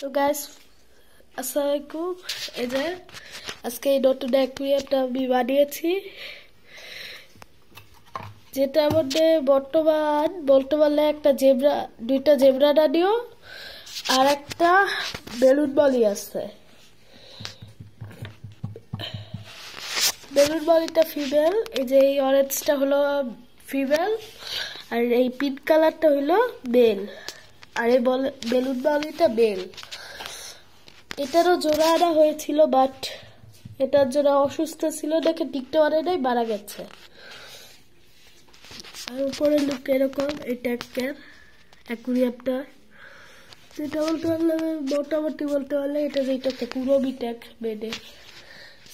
তো গাইস আসসালামু আলাইকুম। এই যে আজকে এই নতুন অ্যাকুয়ারিয়ামটা আমি বানিয়েছি, যেটার মধ্যে বর্তমান বলতে পারলে একটা জেব্রা, দুইটা জেব্রা রানিও আর একটা বেলুন বলি আছে। বেলুন বলিটা ফিমেল, এই যে এই অরেঞ্জটা হলো ফিমেল আর এই পিঙ্ক কালারটা হলো মেল, আর এই বেলুন বলিটা মেল। এটারও জোড়া আনা হয়েছিল, বাট এটার জোড়া অসুস্থ ছিল দেখে টিকতে পারে নাই, মারা গেছে। আর উপরে লুক এরকম, এটা একটা অ্যাকুয়ারিয়ামটা, যেটা বলতে পারলে মোটামুটি বলতে পারলে এটা যেটা একটা কুরবি ট্যাগ বেডে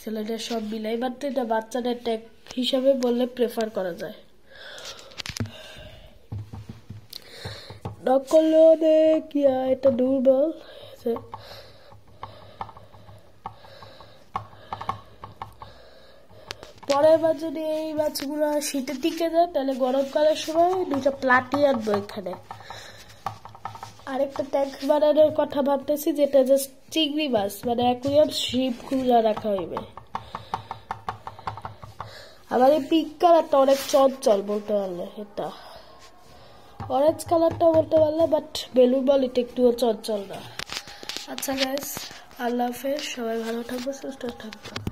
ছেলেদের সব মিলাই, বাট এটা বাচ্চাদের ট্যাগ হিসাবে বললে প্রেফার করা যায়। নক করলেও কি এটা দুর্বল। পরের বার যদি এই মাছগুলো শীতে টিকে যায় তাহলে গরমকালের সময় দুইটা প্লাটি আনবো এখানে। আরেকটা ট্যাঙ্ক বানানোর কথা ভাবতেছি, যেটা জাস্ট চিংড়ি মাছ, মানে অ্যাকুয়ারিয়াম শিপ খুলে রাখা হইবে। আবার এই পিঙ্ক কালারটা অনেক চঞ্চল বলতে পারলে, এটা অরেঞ্জ কালারটাও বলতে পারলে, বাট বেলুন বল এটা একটুও চঞ্চল না। আচ্ছা গাইস, আল্লাহ হাফেজ, সবাই ভালো থাকবো, সুস্থ থাকবো।